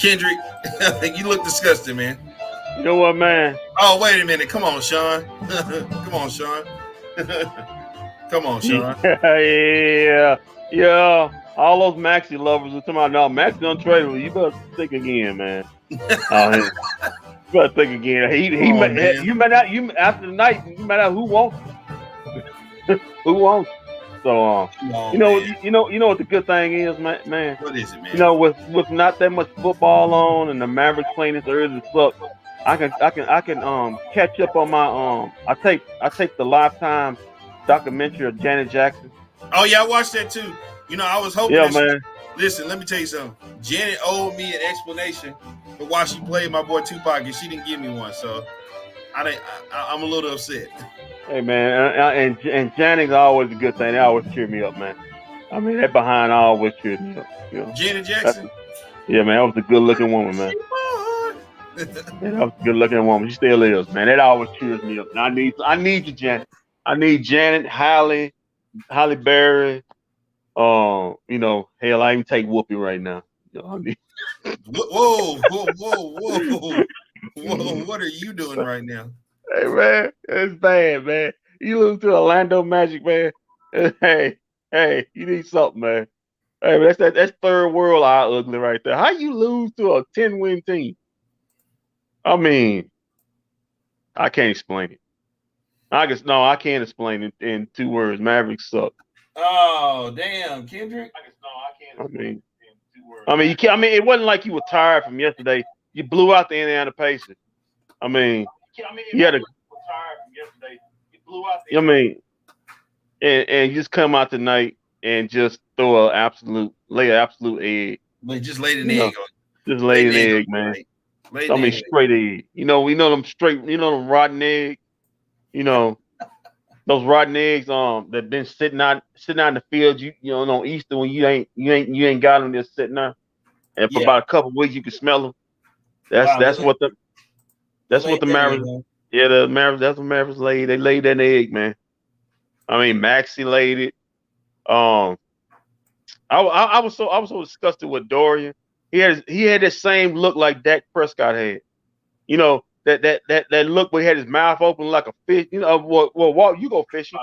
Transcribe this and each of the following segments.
Kendrick, you look disgusting, man. You know what, man? Oh, wait a minute. Come on, Sean. Come on, Sean. Come on, Sean. Yeah. All those Maxi lovers are talking about, no, Maxi untradeable. You better think again, man. You better think again. You might not. You after the night, you might not. Who wants? Who wants? So, you know what the good thing is, man. What is it, man? You know, with not that much football on and the Mavericks playing this early suck, I can catch up on my I take the Lifetime documentary of Janet Jackson. Oh yeah, I watched that too. You know, I was hoping. Yeah, man. Listen, let me tell you something. Janet owed me an explanation for why she played my boy Tupac, and she didn't give me one. So I'm a little upset. Hey man, and Janet's always a good thing. They always cheer me up, man. I mean, that behind always cheers me up. You know, Janet Jackson. Yeah, man, that was a good looking woman, man. Yeah, that was a good looking woman. She still is, man. That always cheers me up. And I need you, Janet. I need Janet, Halle Berry. You know, hell, I even take Whoopi right now. You know, I need... Whoa! What are you doing right now? Hey man, it's bad, man. You lose to Orlando Magic, man. Hey, you need something, man. Hey, that's third world eye ugly right there. How you lose to a 10-win team? I mean, I can't explain it. I can't explain it in 2 words. Mavericks suck. Oh damn, Kendrick. I mean, you can't. I mean, it wasn't like you were tired from yesterday. You blew out the Indiana Pacers. I mean, you had a. I mean, and you just come out tonight and just throw lay an absolute egg. Like just laid an egg on. Just lay an egg, man. I mean, straight egg. You know, we know them straight. You know them rotten eggs. You know, those rotten eggs that been sitting out in the field. You know, on Easter when you ain't got them just sitting there, and for about a couple of weeks you can smell them. That's what the Mavericks. Yeah, the Mavericks. That's what Mavericks laid. They laid that egg, man. I mean, Maxi laid it. I was so disgusted with Dorian. He had that same look like Dak Prescott had. You know, that look where he had his mouth open like a fish. You know, Walt, you go fishing.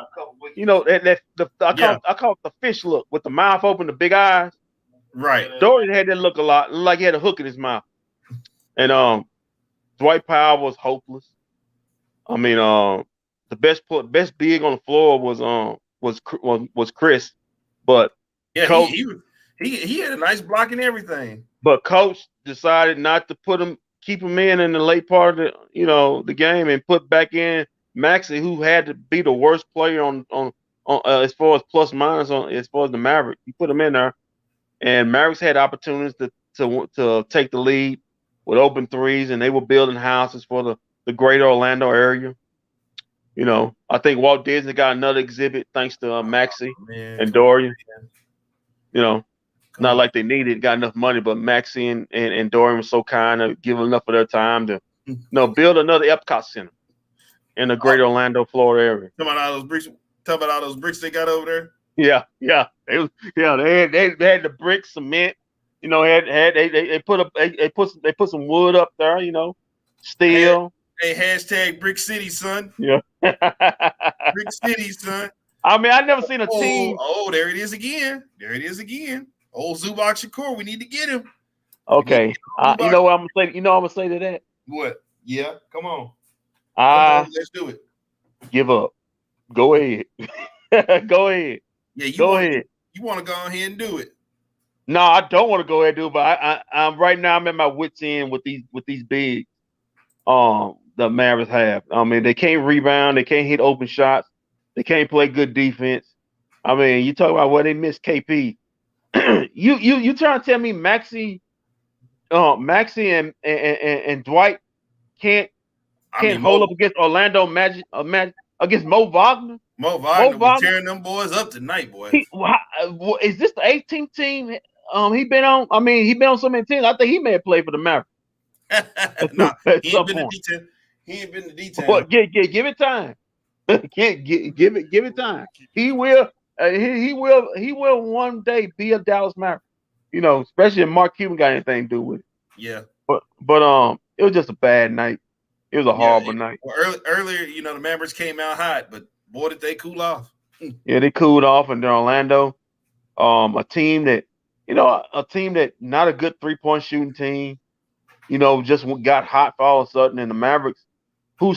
You know I call it the fish look with the mouth open, the big eyes. Right. Dorian had that look a lot, like he had a hook in his mouth. And Dwight Powell was hopeless. I mean, the best big on the floor was Chris, but yeah, Coach, he had a nice block and everything. But Coach decided not to keep him in the late part of the game and put back in Maxi, who had to be the worst player on as far as plus minus as far as the Mavericks. He put him in there, and Mavericks had opportunities to take the lead with open threes, and they were building houses for the greater Orlando area. You know, I think Walt Disney got another exhibit thanks to Maxi and Dorian. You know, not like they got enough money, but Maxi and Dorian was so kind to give enough of their time to build another Epcot Center in the greater Orlando, Florida area. Talking about all those bricks they got over there. Yeah. They had the brick, cement. You know, they put some wood up there. You know, steel. Hey, hashtag Brick City, son. Yeah. Brick City, son. I mean, I never seen a team. Oh, there it is again. Old Zubac Shakur, we need to get him. Okay. You know what I'm gonna say? You know what I'm gonna say to that? What? Yeah, come on. Let's do it. Give up. Go ahead. Go ahead. Yeah, ahead. You want to go ahead and do it? No, I don't want to go ahead and do it, but I'm right now. I'm at my wits' end with these bigs. The Mavericks have. I mean, they can't rebound. They can't hit open shots. They can't play good defense. I mean, you talk about where they missed KP. you trying to tell me Maxi and Dwight can't hold up against Orlando Magic against Mo Wagner? Mo Wagner was tearing them boys up tonight, boy. Is this the 18th team he been on? I mean, he been on so many teams. I think he may have played for the Mavericks. No, he ain't been to D10. He ain't been to D10. But give it time. give it time. He will one day be a Dallas Maverick. You know, especially if Mark Cuban got anything to do with it. Yeah. But it was just a bad night. It was a horrible night. Well, earlier, the Mavericks came out hot, but boy, did they cool off. Yeah, they cooled off, and then Orlando, a team that not a good 3-point shooting team, just got hot for all of a sudden, and the Mavericks, who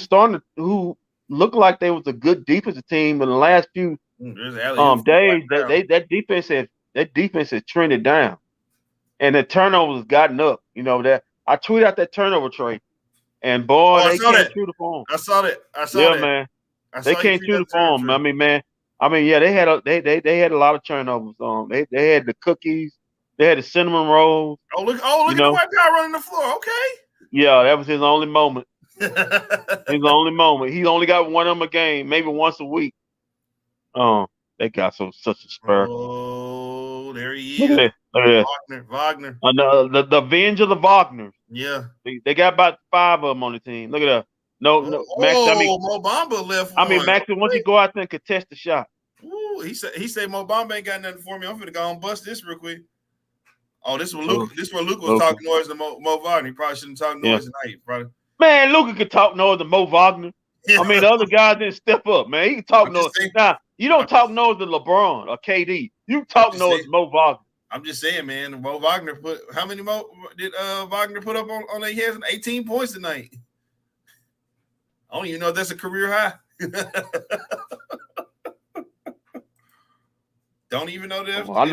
looked like they was a good defensive team in the last few days, that defense has trended down, and the turnovers has gotten up. That I tweeted out that turnover trade, and boy, they came true to form. I saw that. Yeah, man, they came true to form. I mean, yeah, they had a lot of turnovers. They had the cookies, they had the cinnamon rolls. Oh, look at the white guy running the floor. Okay. Yeah, that was his only moment. His only moment. He only got one of them a game, maybe once a week. They got such a spur. Oh, there he is. Look at that. Wagner. The Avenge of the Wagners. Yeah. They got about 5 of them on the team. Look at that. No, Max. Mo Bamba left. Max, once you go out there and contest the shot. Ooh, he said Mo Bamba ain't got nothing for me. I'm finna go and bust this real quick. Oh, this is where Luka was talking noise to Mo Wagner. He probably shouldn't talk noise tonight, brother. Man, Luka could talk noise to Mo Wagner. Yeah. I mean, the other guys didn't step up, man. He can talk noise. Now, you don't talk noise to LeBron or KD. You talk noise to Mo Wagner. I'm just saying, man. Mo Wagner how many did Wagner put up on their heads? 18 points tonight. I don't even know if that's a career high. Don't even know that. I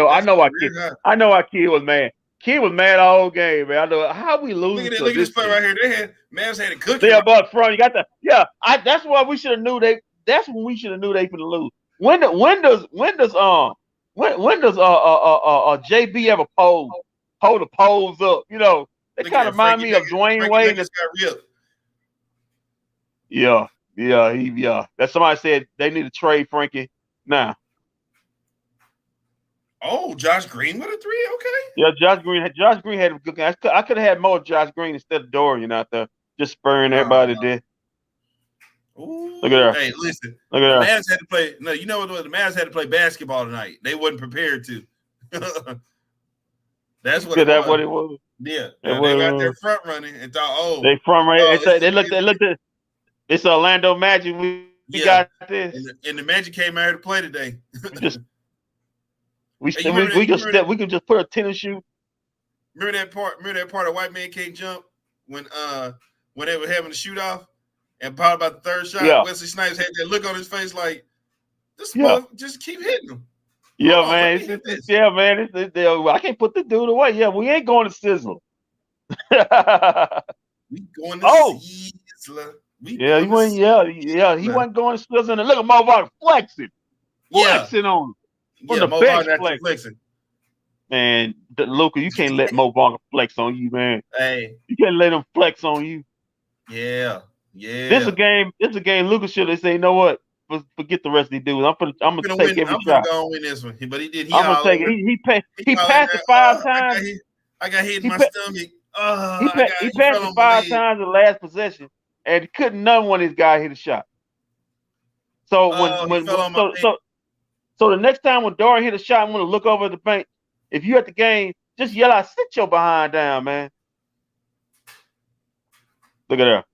know our kid was mad. Kid was mad all game, man. I know how we lose. Look at this play right here. Mavs had a cookie. They're up front. You got the that's why we should have knew they. That's when we should have knew they finna lose. When does JB ever hold the poles up? They kind of remind me of Dwayne Wade. Yeah. That's somebody said they need to trade Frankie now. Oh, Josh Green with a 3, okay. Yeah, Josh Green had a good game. I could have had more Josh Green instead of Dorian out there, just spurring everybody to death. Ooh, look at her. Hey, listen. Look at her. The Mavs had to play. No, you know what? The Mavs had to play basketball tonight. They wasn't prepared to. That's what. What it was. Yeah, they got their front running and thought, they front running. They looked at. It's Orlando Magic. We got this. And the Magic came out here to play today. We can just put a tennis shoe. Remember that part of White Man Can't Jump when they were having the shoot off and probably about the third shot, Wesley Snipes had that look on his face like this just keep hitting him. Yeah, man. Man. I can't put the dude away. Yeah, we ain't going to Sizzle. We going to Sizzler. He went. He wasn't going to Sizzle. And look at Mo Wagner flexing on him. Yeah, Mo Wagner flexing. Man, Luka, you can't let Mo Wagner flex on you, man. Hey, you can't let him flex on you. Yeah. This is a game. Luka should have said, "You know what? Forget the rest of these dudes. I'm gonna take every shot. I'm gonna win this one." But he did. I'm gonna take it. He passed it 5 times. I got hit in my stomach. He passed it 5 times in the last possession, and couldn't none one of these guys hit a shot. So So the next time when Dorian hit a shot, I'm gonna look over at the bank. If you at the game, just yell out, "Sit your behind down, man." Look at that.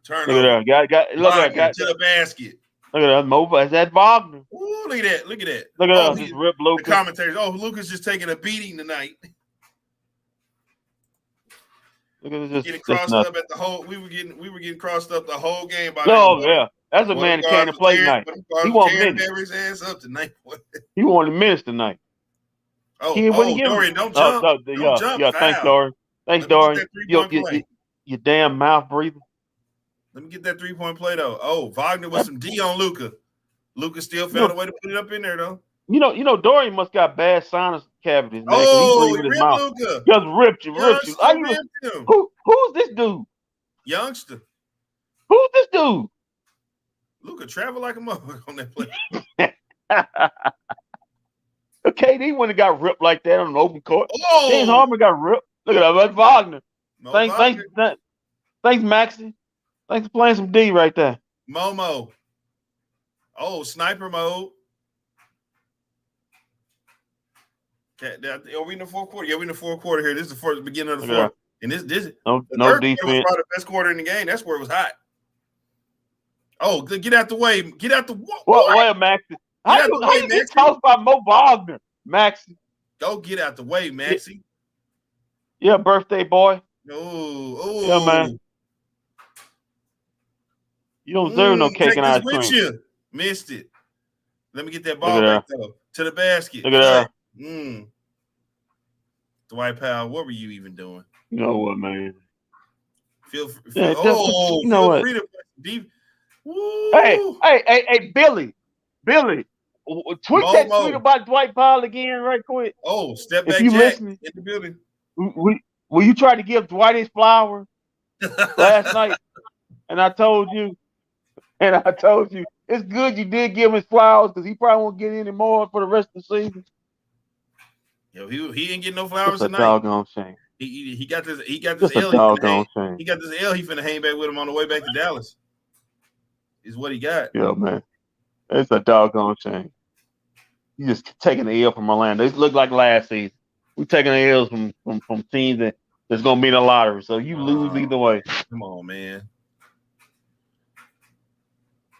Turn look at that. Look at that. To the basket. Look at that. Mo, is that Wagner? Ooh, look at that. Look at that. Look at that. Just rip Luka. The commentators. Oh, Luka's just taking a beating tonight. Look at this. Getting crossed up at the whole. We were getting crossed up the whole game. That's a man that came to play tonight. He wanted minutes. Ass up tonight. He wanted minutes tonight. Dorian, don't jump. Don't jump. Yeah, thanks, Dorian. Thanks, Dorian. You damn mouth breather. Let me get that 3-point play though. Oh, Wagner with some D on Luka. Luka still found a way to put it up in there though. You know, Dorian must got bad sinus cavities. Man, he ripped Luka. Just ripped you. Who's this dude? Youngster. Who's this dude? Luka traveled like a motherfucker on that play. KD wouldn't have got ripped like that on an open court. Oh, James Harden got ripped. Look at that. That's Wagner. Thanks, Maxie. Thanks for playing some D right there. Momo. Oh, sniper mode. Are we in the fourth quarter? Yeah, we in the fourth quarter here. This is the first beginning of the fourth. And this the no third quarter was defense. probably the best quarter in the game. That's where it was hot. Oh, get out the way. Get out the way. Well, Maxie. How you get tossed by Mo Wagner, Maxie? Go get out the way, Maxie. Yeah, birthday boy. Oh, yeah, man. You don't deserve no cake and ice cream. You. Missed it. Let me get that ball back though to the basket. Look at that. Dwight Powell, what were you even doing? You know what, man? Feel free to play deep. Hey, Billy. Tweet that tweet about Dwight Powell again, right quick. Oh, step back, Jack, listening in the building. Will you try to give Dwight his flowers last night? And I told you, it's good you did give him his flowers because he probably won't get any more for the rest of the season. Yo, he didn't get no flowers tonight. Doggone shame. He got this L. He got this L. He finna hang back with him on the way back to Dallas. Is what he got. Yeah, man. It's a doggone shame. You just taking the L from Orlando. It looked like last season. We taking the L's from teams that's gonna be in the lottery. So you lose either way. Come on, man.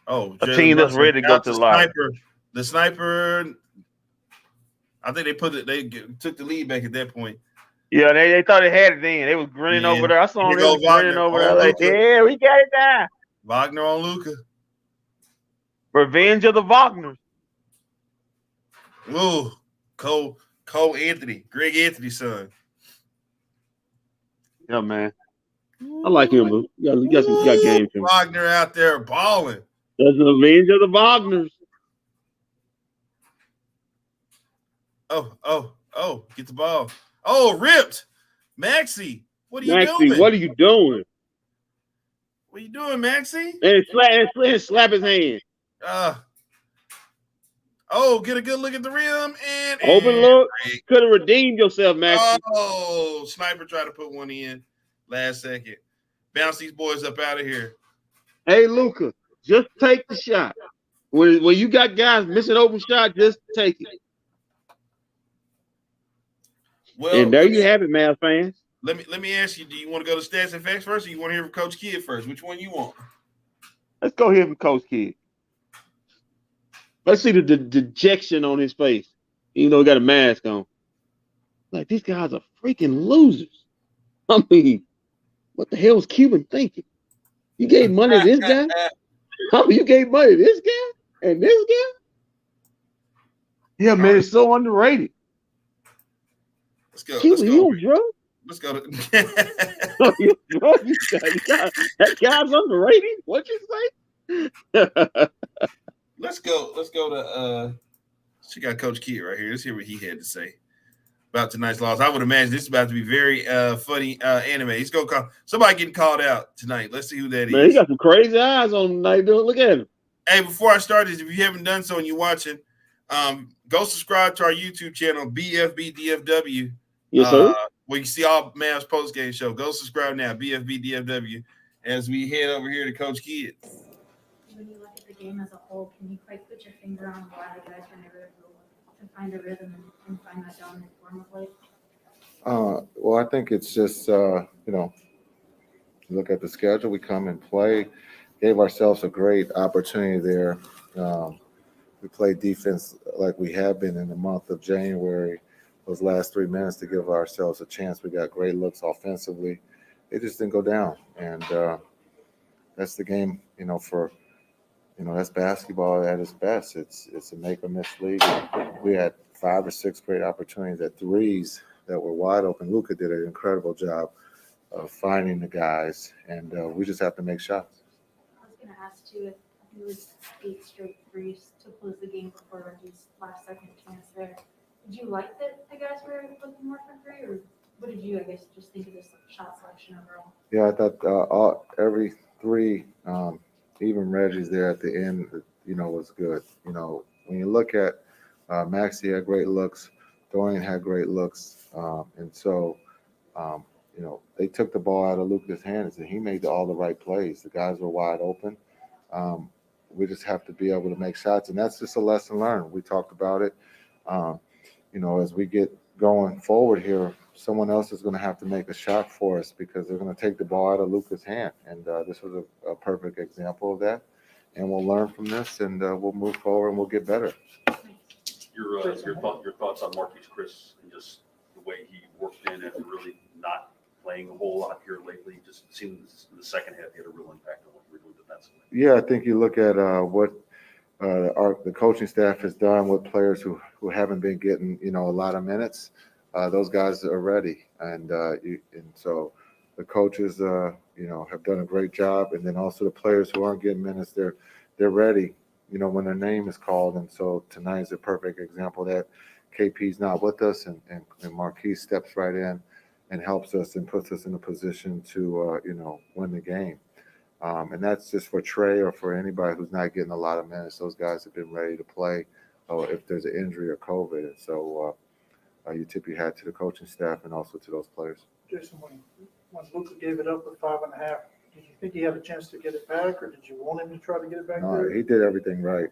Oh, a team that's ready to go to the lottery. The sniper. I think they took the lead back at that point. Yeah, they thought they had it then. They was grinning over there. I saw them grinning over there like, yeah, we got it now. Wagner on Luka. Revenge of the Wagners. Ooh, Cole Anthony, Greg Anthony's son. Yeah, man. I like him, bro. You got game for him. Wagner out there balling. That's the revenge of the Wagners. Oh, get the ball. Oh, ripped. Maxie, what are you doing? What are you doing? What are you doing, Maxie? And slap his hand. Get a good look at the rim and open look. Could have redeemed yourself, Maxie. Oh, sniper tried to put one in last second. Bounce these boys up out of here. Hey, Luka, just take the shot. When you got guys missing open shot, just take it. Well, and there you have it, Mavs fans. Let me ask you: do you want to go to stats and facts first, or you want to hear from Coach Kidd first? Which one you want? Let's go hear from Coach Kidd. Let's see the dejection on his face, even though he got a mask on. Like, these guys are freaking losers. I mean, what the hell was Cuban thinking? You gave money to this guy? You gave money to this guy and this guy? Yeah, man, it's so underrated. Let's go. Cuban, you on drugs? Let's go. That guy's underrated? What'd you say? Let's go to she got Coach Kidd right here. Let's hear what he had to say about tonight's loss. I would imagine this is about to be very funny anime. He's gonna call somebody getting called out tonight. Let's see who that is. He got some crazy eyes on him tonight. Look at him. Hey, before I start this, if you haven't done so and you're watching, go subscribe to our YouTube channel, bFb DFW. Yes, sir. Where you see all Mavs post game show. Go subscribe now, bFb DFW, as we head over here to Coach Kidd. When you look at the game as a whole, can you quite put your finger on why the guys were never able to find a rhythm and find that dominant form of play? Well, I think it's just, look at the schedule. We come and play. Gave ourselves a great opportunity there. We played defense like we have been in the month of January, those last 3 minutes to give ourselves a chance. We got great looks offensively. It just didn't go down. And that's the game, that's basketball at its best. It's a make or miss league. We had 5 or 6 great opportunities at threes that were wide open. Luka did an incredible job of finding the guys, and we just have to make shots. I was going to ask too, if it was 8 straight threes to close the game before Reggie's last second chance there. Did you like that the guys were looking more for three, or what did you, just think of this shot selection overall? Yeah, I thought every three, even Reggie's there at the end, was good. When you look at Maxie had great looks, Dorian had great looks, and so, they took the ball out of Luka's hands, and he made all the right plays. The guys were wide open. We just have to be able to make shots, and that's just a lesson learned. We talked about it. As we get going forward here, someone else is going to have to make a shot for us because they're going to take the ball out of Luka's hand. And this was a perfect example of that. And we'll learn from this, and we'll move forward, and we'll get better. Your thoughts on Marquis Chris and just the way he worked in after really not playing a whole lot here lately. Just seems in the second half he had a real impact on what we were doing defensively. Yeah, I think you look at what the coaching staff has done with players who haven't been getting a lot of minutes. Those guys are ready, and so the coaches have done a great job, and then also the players who aren't getting minutes, they're ready. When their name is called, and so tonight is a perfect example that KP's not with us, and Marquis steps right in and helps us and puts us in a position to win the game. And that's just for Trey or for anybody who's not getting a lot of minutes. Those guys have been ready to play if there's an injury or COVID. And so you tip your hat to the coaching staff and also to those players. Jason, when Luka gave it up with 5.5, did you think he had a chance to get it back, or did you want him to try to get it back there? He did everything right.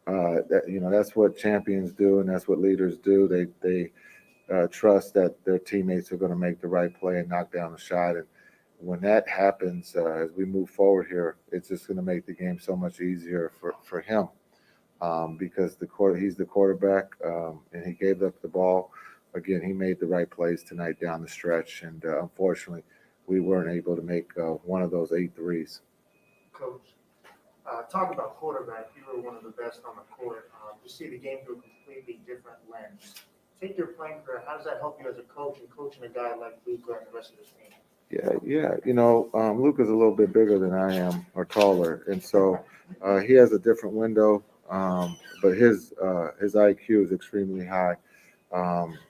That's what champions do, and that's what leaders do. They trust that their teammates are going to make the right play and knock down the shot. And when that happens, as we move forward here, it's just going to make the game so much easier for him because he's the quarterback, and he gave up the ball. Again, he made the right plays tonight down the stretch, and unfortunately, we weren't able to make one of those 8 threes. Coach, talk about quarterback. You were one of the best on the court. You see the game through a completely different lens. Take your playing career. How does that help you as a coach and coaching a guy like Luka and the rest of his team? Yeah. Luka's a little bit bigger than I am, or taller, and so he has a different window. But his IQ is extremely high.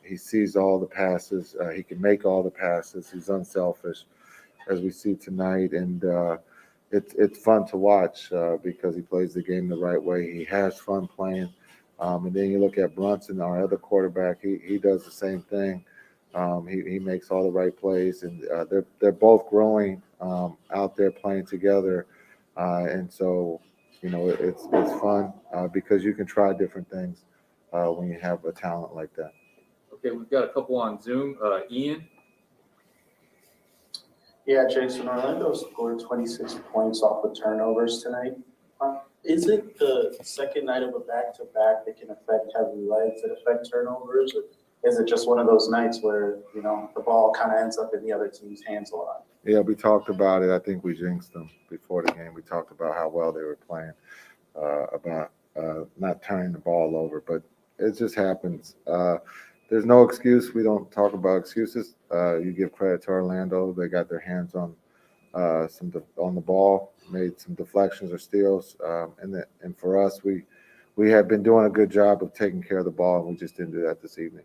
He sees all the passes. He can make all the passes. He's unselfish, as we see tonight, and it's fun to watch because he plays the game the right way. He has fun playing. And then you look at Brunson, our other quarterback. He does the same thing. He makes all the right plays, and they're both growing out there playing together. And so, it's fun because you can try different things when you have a talent like that. Okay, we've got a couple on Zoom. Ian? Yeah, Jason, Orlando scored 26 points off of turnovers tonight. Is it the second night of a back-to-back that can affect heavy legs that affect turnovers? Or is it just one of those nights where, the ball kind of ends up in the other team's hands a lot? Yeah, we talked about it. I think we jinxed them before the game. We talked about how well they were playing, about not turning the ball over, but it just happens. There's no excuse. We don't talk about excuses. You give credit to Orlando. They got their hands on on the ball, made some deflections or steals, and for us, we have been doing a good job of taking care of the ball, and we just didn't do that this evening.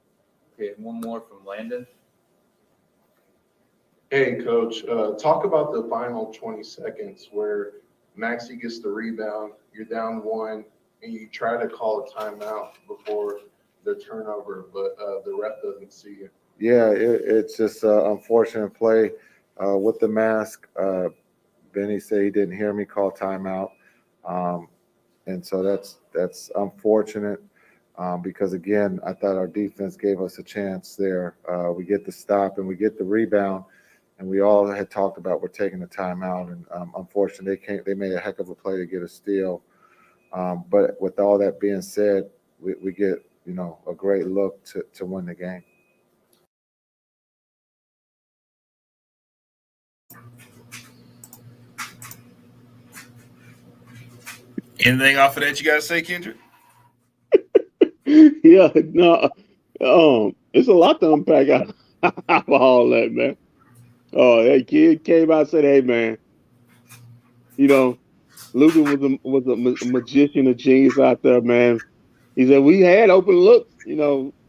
Okay, one more from Landon. Hey, Coach, talk about the final 20 seconds where Maxey gets the rebound, you're down 1, and you try to call a timeout before the turnover, but the ref doesn't see you. Yeah, it's just an unfortunate play with the mask. Benny said he didn't hear me call timeout, and so that's unfortunate because, again, I thought our defense gave us a chance there. We get the stop and we get the rebound, and we all had talked about we're taking the timeout, and unfortunately they made a heck of a play to get a steal. But with all that being said, we get a great look to win the game. Anything off of that you gotta say, Kendrick? Yeah, no. It's a lot to unpack out of all that, man. Oh, that kid came out and said, "Hey, man, Luka was a magician, a genius out there, man." He said we had open looks,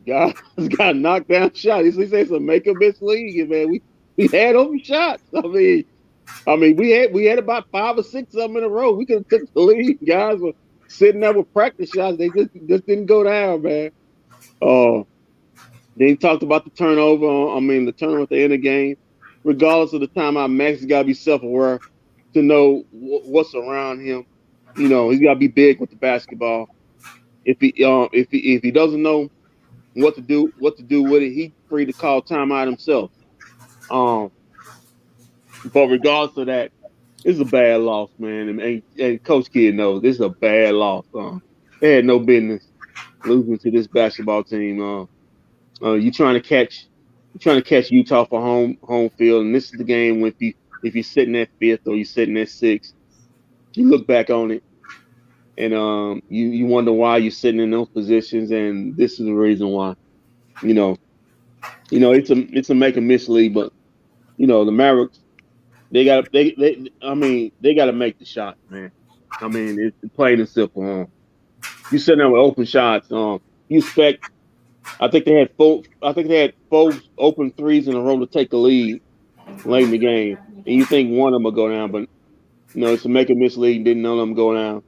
guys got knocked down shots. He said it's a make-or-miss league, man. We had open shots. I mean, we had about 5 or 6 of them in a row. We could have took the lead. Guys were sitting there with practice shots. They just didn't go down, man. Then he talked about the turnover. The turnover at the end of the game. Regardless of the timeout, Max has got to be self-aware to know what's around him. He's got to be big with the basketball. If he doesn't know what to do with it. He's free to call timeout himself. But regardless of that, it's a bad loss, man. And Coach Kidd knows this is a bad loss. They had no business losing to this basketball team. You're trying to catch Utah for home field, and this is the game when if you're sitting at fifth or you're sitting at sixth, you look back on it, and you wonder why you're sitting in those positions, and this is the reason why. You know, it's a make or miss league, but the Mavericks they got to make the shot, man. I mean, it's plain and simple. You sitting there with open shots. You expect. I think they had four. I think they had four open threes in a row to take the lead late in the game, and you think one of them will go down, but it's a make or miss league. Didn't none of them go down,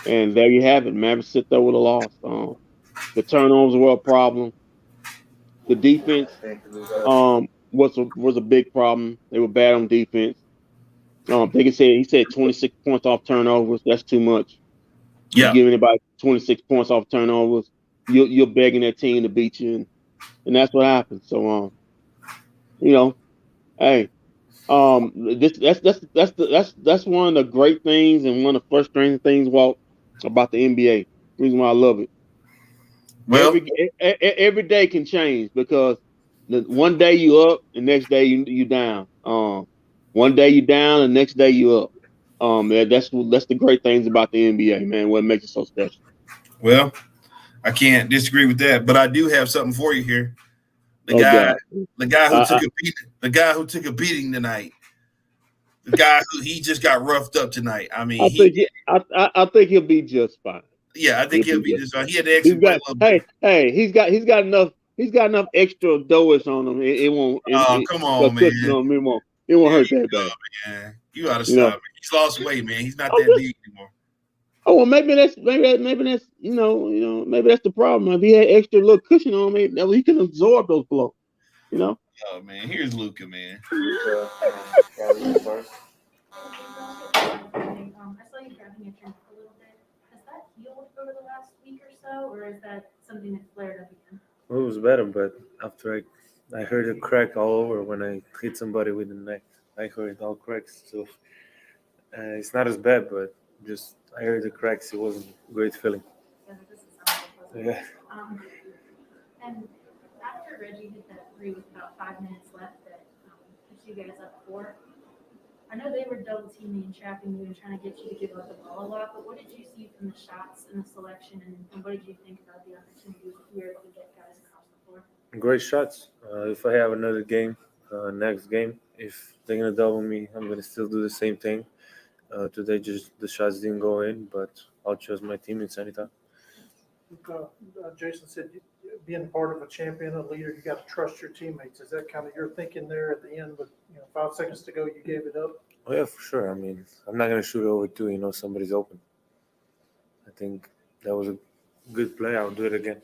and there you have it. Mavericks sit there with a loss. The turnovers were a problem. The defense was a big problem. They were bad on defense. He said 26 points off turnovers. That's too much. You give anybody 26 points off turnovers, you're begging that team to beat you, and that's what happened. So, hey, that's one of the great things and one of the frustrating things about the NBA. Reason why I love it. Well, every day can change because one day you up, the next day you down. One day you down, the next day you up. That's the great things about the NBA, man. What makes it so special. Well, I can't disagree with that, but I do have something for you here. The guy who took a beating tonight. The guy who he just got roughed up tonight. I mean, I think he'll be just fine. Yeah, I think he'll be just fine. He had to actually play a little bit. He's got enough extra doughish on him. It won't. Come on, man. It won't hurt that bad. Man. You gotta stop it. He's lost weight, man. He's not that big anymore. Oh well, maybe that's maybe that's the problem. If he had extra little cushion on him, he can absorb those blows. Oh man, here's Luka, man. I saw you grabbing your drink a little bit. Has that healed over the last week or so, or is that something that flared up again? Well, it was better, but after I heard a crack all over when I hit somebody with the neck. I heard all cracks, so it's not as bad, but just I heard the cracks. It wasn't a great feeling. Yeah, that doesn't sound like it. Yeah. And after Reggie hit that three with about 5 minutes left that put you guys up 4, I know they were double teaming and trapping you and trying to get you to give up the ball a lot, but what did you see from the shots and the selection, and what did you think about the opportunities that you were able to get guys across the floor? Great shots. If I have another game, next game, if they're going to double me, I'm going to still do the same thing. Today, just the shots didn't go in, but I'll trust my teammates anytime. Jason said being part of a champion, a leader, you got to trust your teammates. Is that kind of your thinking there at the end? With 5 seconds to go, you gave it up. Oh yeah, for sure. I mean, I'm not gonna shoot over 2. Somebody's open. I think that was a good play. I'll do it again.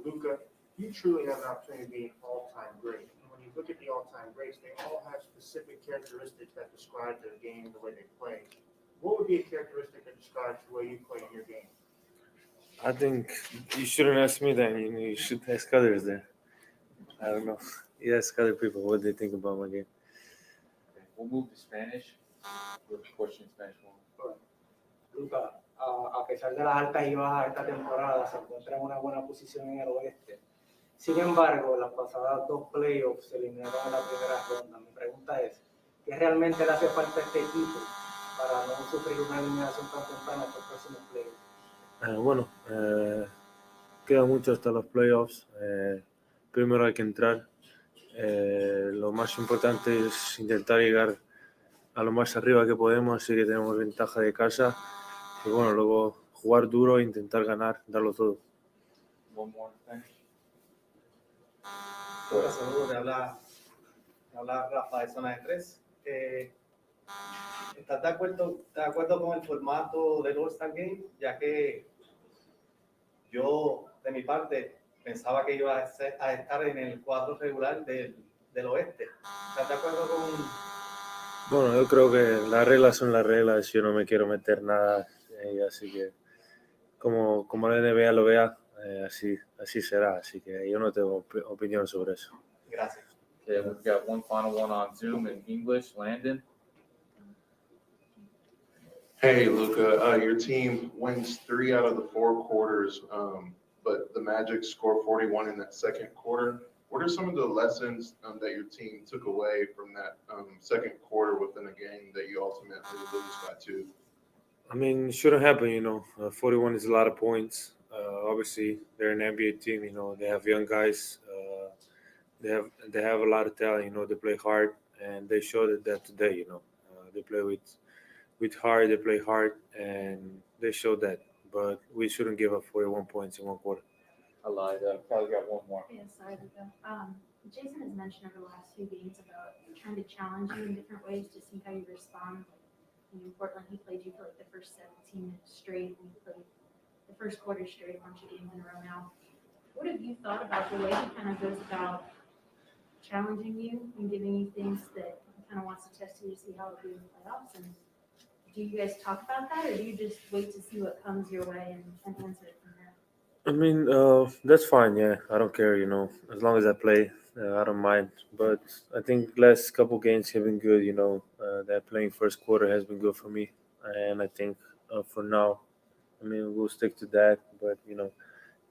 Luka, you truly have an opportunity to be an all-time great. And when you look at the all-time greats, they all have specific characteristics that describe their game, the way they play. What would be a characteristic that describes the way you play in your game? I think you shouldn't ask me that. You should ask others there. I don't know. You ask other people what they think about my game. Okay, we'll move to Spanish. We'll have a question in Spanish. Luka, a pesar de las altas y bajas esta temporada, se encuentra en una buena posición en el oeste. Sin embargo, las pasadas 2 playoffs se eliminaron en la primera ronda. Mi pregunta es, ¿qué realmente le hace falta a este equipo para no sufrir una eliminación tan temprana en estos próximos playoffs? Queda mucho hasta los playoffs. Primero hay que entrar. Lo más importante es intentar llegar a lo más arriba que podemos, así que tenemos ventaja de casa. Y bueno, luego jugar duro e intentar ganar, darlo todo. One more thing. Hola, saludos, te habla Rafa de Zona de 3. ¿Estás de acuerdo con el formato del All-Star Game? Ya que yo, de mi parte, pensaba que iba a estar en el cuadro regular del oeste. ¿Estás de acuerdo con...? Bueno, yo creo que las reglas son las reglas. Yo no me quiero meter nada. Así que, como la NBA lo vea, así será. Así que yo no tengo opinión sobre eso. Gracias. Okay, we've got one final one on Zoom in English. Landon. Hey, Luka, your team wins 3 out of the 4 quarters, but the Magic score 41 in that second quarter. What are some of the lessons that your team took away from that second quarter within a game that you ultimately lose by 2? I mean, it shouldn't happen, 41 is a lot of points. Obviously, they're an NBA team, they have young guys. They have a lot of talent, they play hard, and they showed that today, they play with heart, they play hard, and they showed that. But we shouldn't give up 41 points in one quarter. I lied. Probably got one more. Yeah, sorry, Luka. Jason has mentioned over the last few games about trying to challenge you in different ways to see how you respond. In Portland, he played you for like the first 17 minutes straight, and he played the first quarter straight, a bunch of games in a row now. What have you thought about the way he kind of goes about challenging you and giving you things that he kind of wants to test you to see how it goes in the playoffs? And do you guys talk about that, or do you just wait to see what comes your way and answer it from there? I mean, that's fine. Yeah, I don't care. As long as I play, I don't mind. But I think last couple games have been good. That playing first quarter has been good for me, and I think for now, I mean, we'll stick to that. But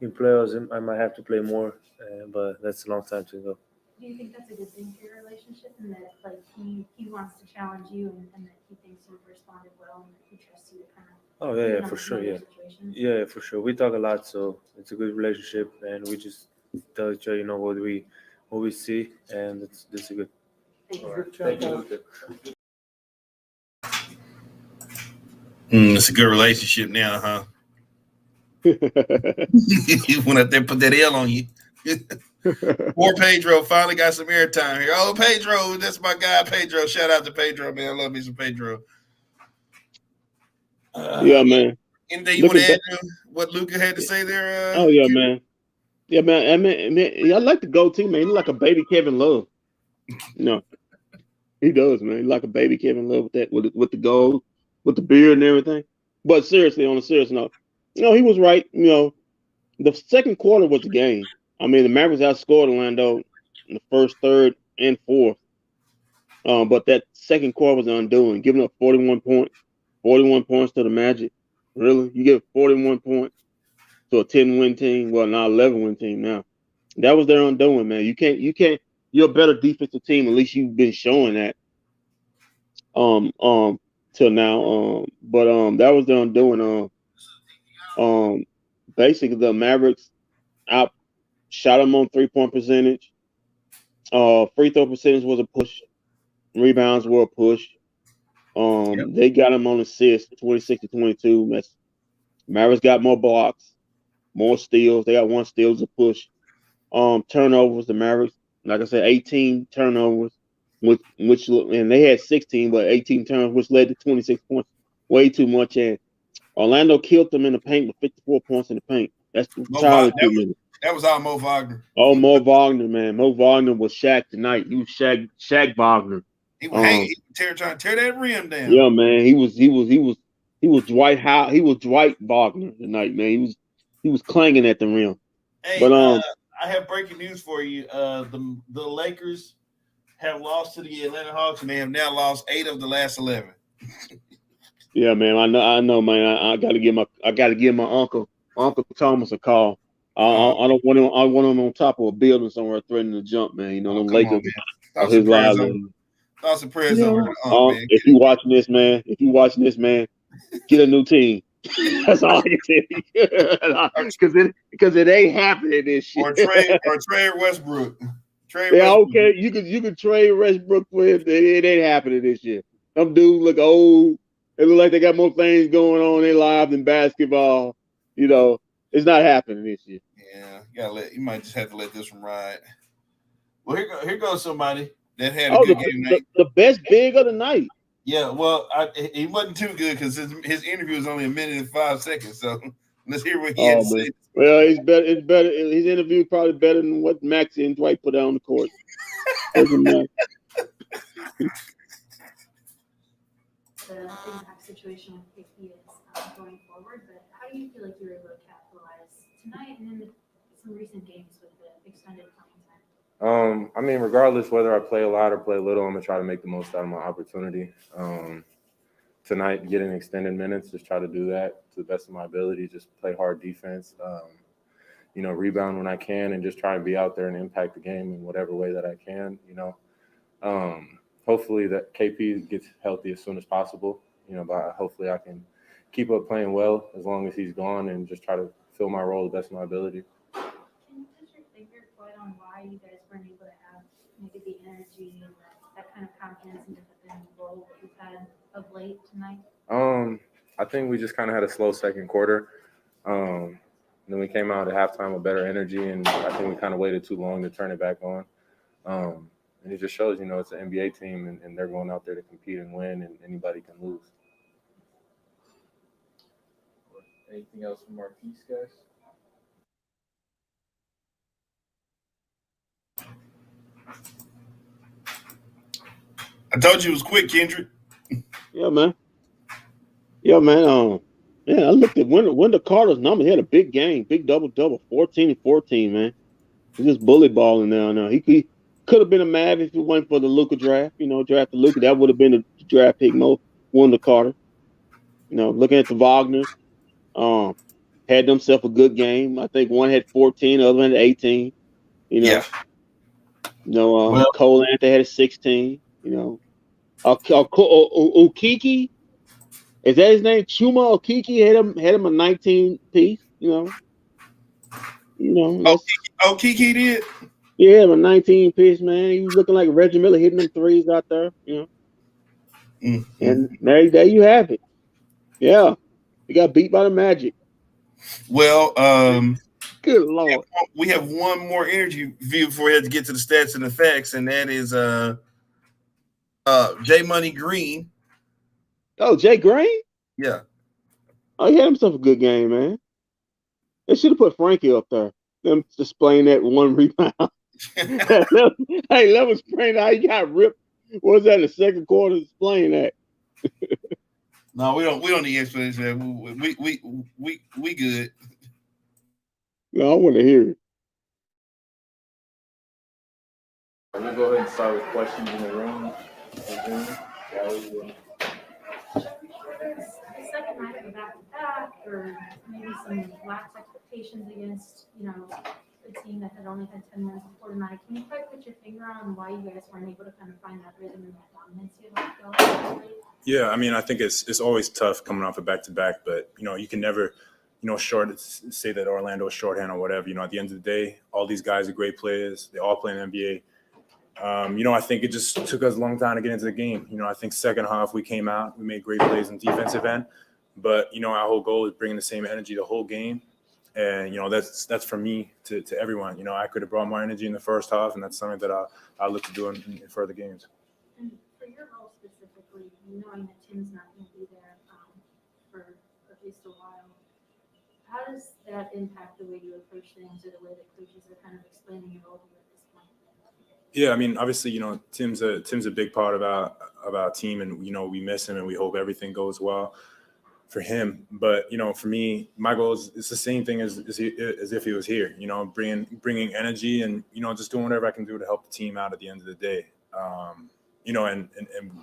in playoffs, I might have to play more, but that's a long time to go. Do you think that's a good thing for your relationship, and that like he wants to challenge you, and that he thinks you've responded well, and that he trusts you to kind of? Oh yeah, for sure. Yeah, for sure. We talk a lot, so it's a good relationship, and we just tell each other, what we see, and that's a good. Thank you, Luka. It's a good relationship now, huh? You went out there and put that L on you. Poor Pedro finally got some airtime here. Oh, Pedro, that's my guy, Pedro. Shout out to Pedro, man. I love me some Pedro. Yeah, man. Anything you want to add to what Luka had to say there? Oh yeah, man. Yeah, man. I mean, I like the goatee, man. He's like a baby Kevin Love. He does, man. He's like a baby Kevin Love with that, with the gold, with the beard and everything. But seriously, on a serious note, he was right. The second quarter was the game. I mean, the Mavericks outscored Orlando in the first, third, and fourth. But that second quarter was undoing, giving up 41 points to the Magic. Really? You give 41 points to a 10-win team? Well, not 11-win team now. That was their undoing, man. You can't. You're a better defensive team. At least you've been showing that. Till now. But that was their undoing. Basically the Mavericks outshot them on 3-point percentage. Free throw percentage was a push. Rebounds were a push. They got them on assists, 26-22. Mavericks got more blocks, more steals. They got 1 steal as a push. Turnovers, the Mavericks, like I said, 18 turnovers, and they had 16, but 18 turnovers, which led to 26 points. Way too much. And Orlando killed them in the paint with 54 points in the paint. That's entirely too many. That was all Mo Wagner. Oh, Mo Wagner, man. Mo Wagner was Shaq tonight. He was Shaq Wagner. He was trying to tear that rim down. Yeah, man. He was Dwight Howard. He was Dwight Wagner tonight, man. He was clanging at the rim. Hey, but I have breaking news for you. The Lakers have lost to the Atlanta Hawks, and they have now lost 8 of the last 11. Yeah, man. I know, man. I got to give my uncle Thomas a call. I don't want him. I want him on top of a building somewhere threatening to jump, man. Them Lakers are his livelihood. Thoughts and prayers over man. If you watching this, man, get a new team. That's all I can tell you. Because it ain't happening this shit. Or trade Westbrook. Okay. You could trade Westbrook for him. It ain't happening this year. Some dudes look old. They look like they got more things going on in their lives than basketball. It's not happening this year. Yeah, you might just have to let this one ride. Well, here goes somebody that had a good game night. The best big of the night. Yeah, well, he wasn't too good because his interview was only 1 minute and 5 seconds. So let's hear what he had to say. Well, it's better. His interview is probably better than what Maxey and Dwight put out on the court. The impact situation with KP is going forward, but how do you feel like you were able to capitalize tonight and then some recent games with the extended playing time? I mean, regardless whether I play a lot or play a little, I'm gonna try to make the most out of my opportunity. Tonight, getting extended minutes, just try to do that to the best of my ability. Just play hard defense. Rebound when I can, and just try and be out there and impact the game in whatever way that I can. Hopefully that KP gets healthy as soon as possible. But hopefully I can keep up playing well as long as he's gone, and just try to fill my role to the best of my ability. Can you put your finger point on why you guys weren't able to have maybe the energy and that kind of confidence in the defending role that you've had of late tonight? I think we just kind of had a slow second quarter. Then we came out at halftime with better energy, and I think we kind of waited too long to turn it back on. And it just shows, it's an NBA team, and they're going out there to compete and win, and anybody can lose. Anything else from Marquis, guys? I told you it was quick, Kendrick. Yeah, man. I looked at Wendell Carter's number. He had a big game, big double, 14 and 14, man. He's just bully balling now. He could have been a Mav if he went for the Luka draft. Drafted Luka. That would have been the draft pick, Wendell Carter. Looking at the Wagners, had themselves a good game. I think one had 14, the other one had 18. Cole Anthony had a 16. Okiki. Is that his name? Chuma Okiki had him a 19 piece. Okiki did. Yeah, a 19 piece, man. He was looking like Reggie Miller hitting them threes out there. And there you have it. Yeah, he got beat by the Magic. Well, good Lord, we have one more energy view before we have to get to the stats and the facts, and that is J Money Green. Oh, Jay Green? Yeah. Oh, he had himself a good game, man. They should have put Frankie up there. Them displaying that one rebound. Let was spraying out. He got ripped. What was that in the second quarter? Displaying that. No, we don't need explanation. We good. No, I want to hear it. We'll go ahead and start with questions in the room. The second night of a back-to-back, or maybe some lax expectations against, a team that had only had 10 minutes before tonight. Can you quite put your finger on why you guys weren't able to kind of find that rhythm and that dominance you had? Yeah, I mean, I think it's always tough coming off a back-to-back, but, you can never, say that Orlando is shorthand or whatever. At the end of the day, all these guys are great players. They all play in the NBA. I think it just took us a long time to get into the game. I think second half we came out, we made great plays in defensive end, but our whole goal is bringing the same energy the whole game, and that's from me to everyone. I could have brought more energy in the first half, and that's something that I look to do in further games. And for your role specifically, knowing that Tim's not going to be there for at least a while, how does that impact the way you approach things or the way that coaches are kind of explaining your role to you at this point? Yeah, I mean, obviously, Tim's a big part of our team, and we miss him, and we hope everything goes well for him. But for me, my goal is it's the same thing as if he was here. Bringing energy and just doing whatever I can do to help the team out at the end of the day. And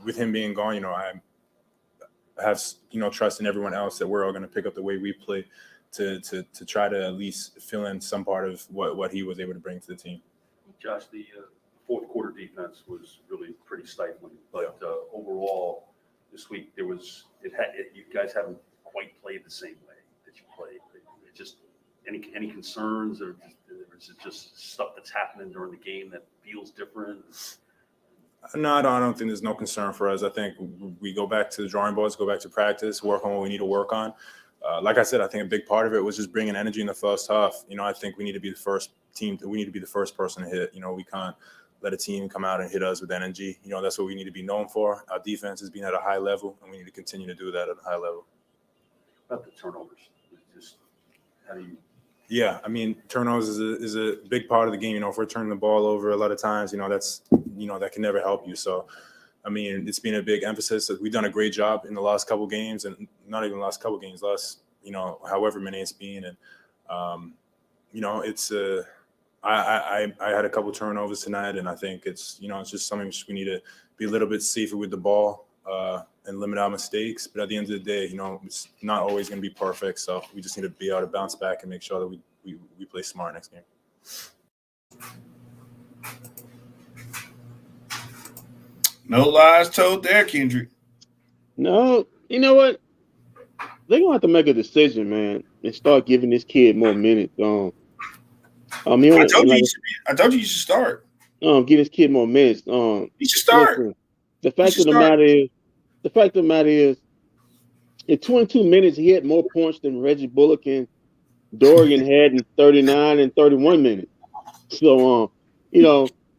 with him being gone, I have trust in everyone else that we're all going to pick up the way we play to try to at least fill in some part of what he was able to bring to the team. Josh, the fourth quarter defense was really pretty stifling, but overall this week you guys haven't quite played the same way that you played. It just any concerns, or is it just stuff that's happening during the game that feels different? No, I don't think there's no concern for us. I think we go back to the drawing boards, go back to practice, work on what we need to work on. Like I said, I think a big part of it was just bringing energy in the first half. I think we need to be the first team. We need to be the first person to hit. We can't let a team come out and hit us with energy. That's what we need to be known for. Our defense has been at a high level, and we need to continue to do that at a high level. About the turnovers, just how do you? Yeah, I mean, turnovers is a big part of the game. If we're turning the ball over a lot of times, that's that can never help you. So, I mean, it's been a big emphasis. We've done a great job in the last couple games, and not even the last couple games, however many it's been. And it's I had a couple turnovers tonight, and I think it's just something we need to be a little bit safer with the ball and limit our mistakes. But at the end of the day, it's not always going to be perfect, so we just need to be able to bounce back and make sure that we play smart next game. No lies told there, Kendrick. No, you know what? They're gonna have to make a decision, man, and start giving this kid more minutes. I told you should start. Give this kid more minutes. You should start. Listen, the fact of the matter is, in 22 minutes, he had more points than Reggie Bullock and Dorian had in 39 and 31 minutes. So,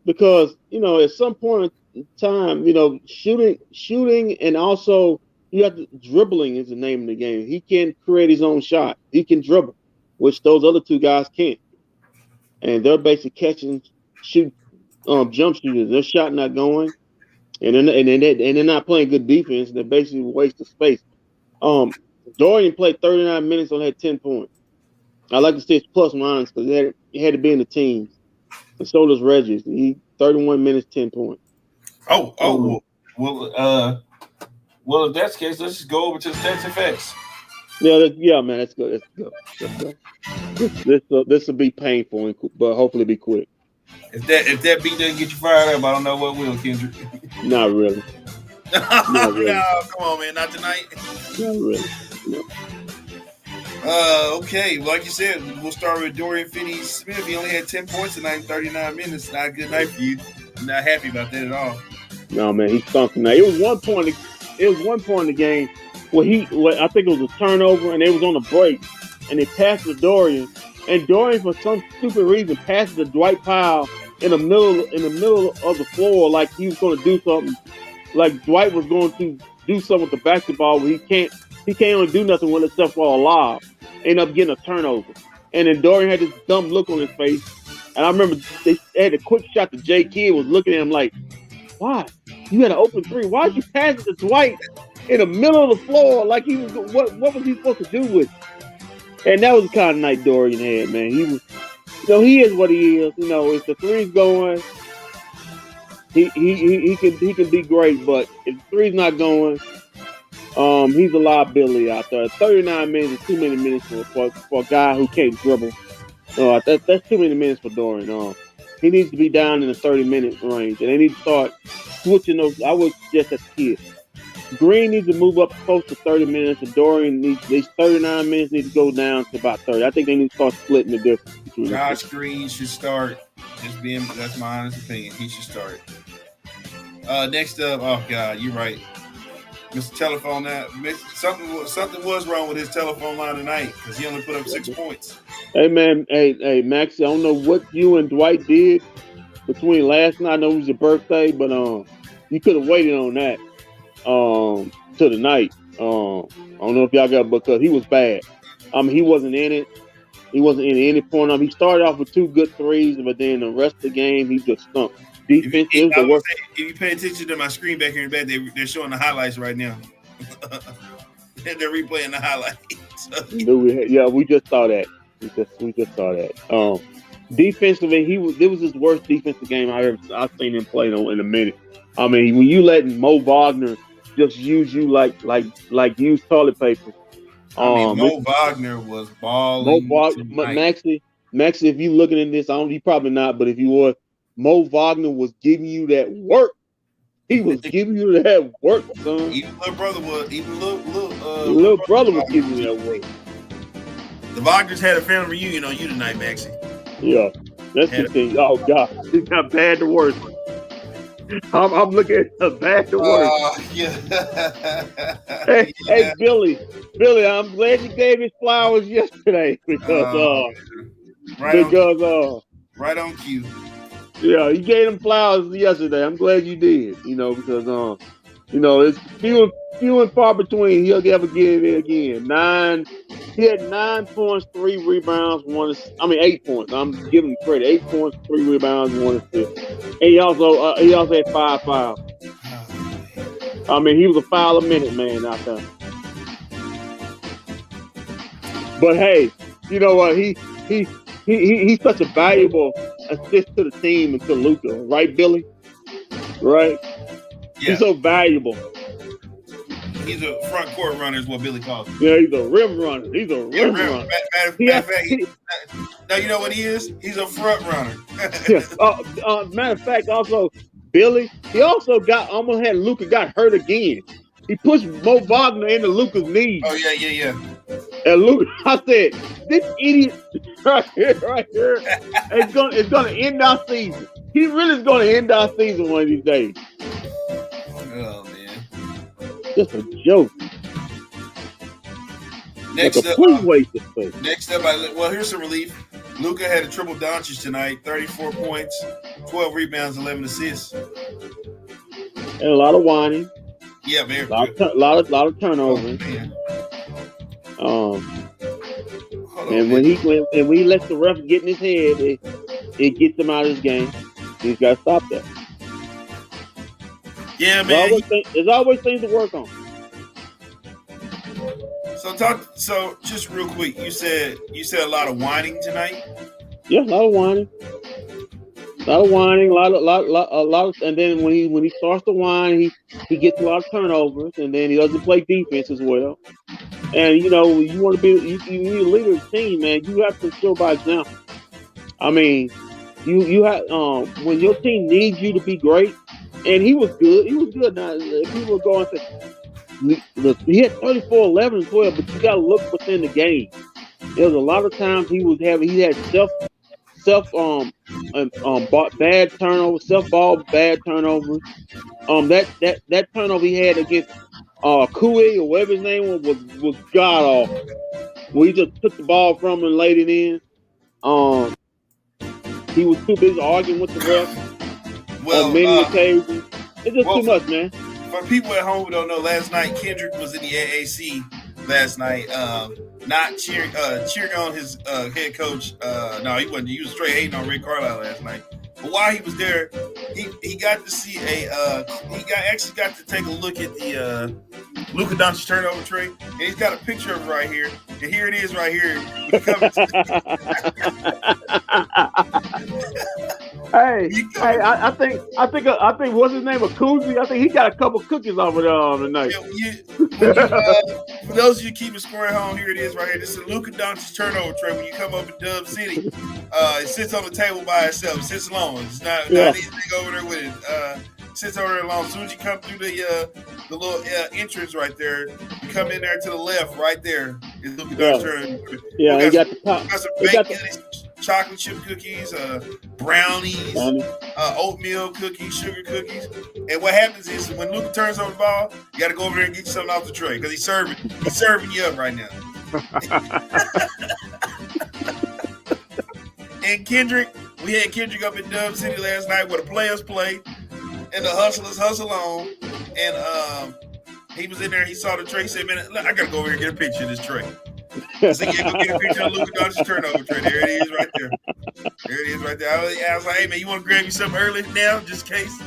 because at some point in time, shooting, and also you have to dribbling is the name of the game. He can create his own shot. He can dribble, which those other two guys can't. And they're basically catching, jump shooters. Their shot not going, and they're not playing good defense. They're basically a waste of space. Dorian played 39 minutes and had 10 points. I like to say it's plus minus because he had to be in the teams. And so does Reggie. He 31 minutes, 10 points. Well, if that's the case, let's just go over to the stats and facts. Yeah, man, let's go. This will be painful, but hopefully be quick. If that beat doesn't get you fired up, I don't know what will, Kendrick. Not really. Not really. No, come on, man, not tonight. Not really. No. Okay, like you said, we'll start with Dorian Finney-Smith. He only had 10 points tonight in 39 minutes. Not a good night for you. I'm not happy about that at all. No, man, he stunk tonight. It was one point in the game where I think it was a turnover and they was on a break and they passed to Dorian. And Dorian, for some stupid reason, passed to Dwight Powell in the middle of the floor like he was going to do something. Like Dwight was going to do something with the basketball where he can't only do nothing with it except for a lob. End up getting a turnover. And then Dorian had this dumb look on his face. And I remember they had a quick shot to J. Kidd was looking at him like, why? You had an open three. Why'd you pass it to Dwight in the middle of the floor like he was what was he supposed to do with it? And that was the kind of night Dorian had, man. He was he is what he is. If the three's going, he can be great, but if the three's not going, he's a liability out there. 39 minutes is too many minutes for a guy who can't dribble. That's too many minutes for Dorian. He needs to be down in the 30-minute range, and they need to start switching those. I would suggest that's the kid. Green needs to move up close to 30 minutes, and Dorian these 39 minutes need to go down to about 30. I think they need to start splitting the difference. Josh Green should start. That's my honest opinion. He should start. Next up, oh God, you're right. Mr. Telephone now. Something was wrong with his telephone line tonight because he only put up 6 points. Hey man, hey Max, I don't know what you and Dwight did between last night. I know it was your birthday, but you could have waited on that to the night. I don't know if y'all got, because he was bad. He wasn't in it. He wasn't in any point. He started off with 2 good threes, but then the rest of the game he just stunk. Defense is the worst. If you pay attention to my screen back here in bed, they're showing the highlights right now. They're replaying the highlights. Yeah, we just saw that. We just saw that. Defensively, it was his worst defensive game I've seen him play in a minute. I mean, when you letting Mo Wagner just use you like use toilet paper. Mo Wagner was balling. Maxie, if you looking at this, you probably not, but if you were, Mo Wagner was giving you that work. He was giving you that work, son. Even little brother was. Little brother was giving you that work. The Wagners had a family reunion on you tonight, Maxie. Yeah, that's the thing. Oh God, it got bad to worse. I'm looking at the bad to worse. Yeah. Hey, Billy, I'm glad you gave his flowers yesterday because right on cue. Yeah, you gave him flowers yesterday. I'm glad you did. Because it's few and far between. He'll ever get it again. He had 9 points, 3 rebounds, 8 points. I'm giving him credit. 8 points, 3 rebounds, 1 assist. And he also had 5 fouls. He was a foul a minute man out there. But hey, you know what? He he's such a valuable assist to the team and to Luka, right, Billy? Right? Yeah. He's so valuable. He's a front court runner, is what Billy calls him. Yeah, he's a rim runner. He's a rim runner. Matter of fact, now you know what he is? He's a front runner. Yeah. Matter of fact, also Billy, he also almost had Luka got hurt again. He pushed Mo Wagner into Luka's knees. Oh yeah. And Luka, I said, this idiot right here, it's gonna end our season. He really is gonna end our season one of these days. Oh man, just a joke. Next like a waste of space. Next up, well, here's some relief. Luka had a triple Doncic tonight: 34 points, 12 rebounds, 11 assists, and a lot of whining. Yeah, man. A lot of turnovers. And when he lets the ref get in his head, it gets him out of his game. He's got to stop that. Yeah, man. There's always things to work on. So just real quick, you said a lot of whining tonight. Yeah, a lot of whining. A lot of, and then when he starts to whine, he gets a lot of turnovers, and then he doesn't play defense as well. And you want to be you need a leader of the team, man. You have to show by example. I mean, you have when your team needs you to be great, and he was good. He was good. Now, if people go and say, he had 34, 11, and 12, but you got to look within the game. There was a lot of times he had bad turnovers, bad turnovers. That turnover he had against Kui or whatever his name was god awful. When he just took the ball from him and laid it in. He was too busy arguing with the ref on many occasions. It's just too much, man. For people at home who don't know, last night Kendrick was in the AAC last night, not cheering on his head coach. No, he wasn't. He was straight hating on Rick Carlisle last night. But while he was there, he got to see actually got to take a look at the Luka Doncic turnover tray, and he's got a picture of it right here. And here it is right here. I think what's his name, Akuzi? I think he got a couple cookies over there tonight. For those of you keeping score at home, here it is right here. This is a Luka Doncic turnover tray. When you come up in Dub City, it sits on the table by itself. It sits alone. It's not easy to go over there with it. Sits over there alone. As soon as you come through the little entrance right there, you come in there to the left, right there is Luka Doncic turnover. Yeah, we got some baked goodies, chocolate chip cookies, brownies, oatmeal cookies, sugar cookies. And what happens is when Luka turns over the ball, you got to go over there and get you something off the tray because he's serving you up right now. And we had Kendrick up in Dub City last night where the players play and the hustlers hustle on. And he was in there, he saw the tray, he said, man, I got to go over here and get a picture of this tray. So yeah, go get a picture of Luka Doncic turnover tray. There it is right there. There it is right there. I was like, hey man, you want to grab me something early now, just in case?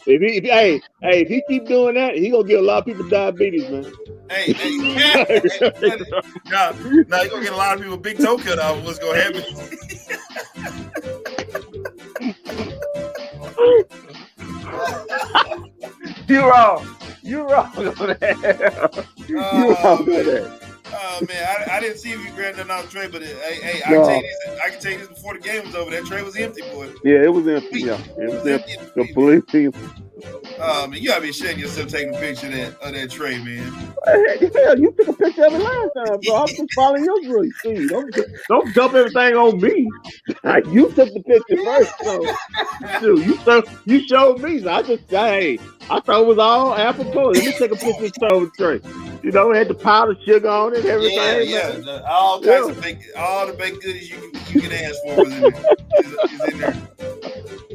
If he keep doing that, he gonna get a lot of people diabetes, man. No, you gonna get a lot of people big toe cut off. What's gonna happen? You're wrong on that. Oh man, I didn't see if you grabbed that off the tray, but I can tell you this before the game was over. That tray was empty, boy. Yeah, it was empty. Yeah, it was empty. Completely. Man, you gotta be ashamed of yourself taking a picture of that tray, man. Hell, you took a picture of it last time, bro. I'm just following your rule. Don't dump everything on me. You took the picture first, so you showed me. So I thought it was all apropos. Let me take a picture of the tray. It had the powdered sugar on it, everything. Yeah. All kinds of all the baked goodies you can ask for was in there. Is in there.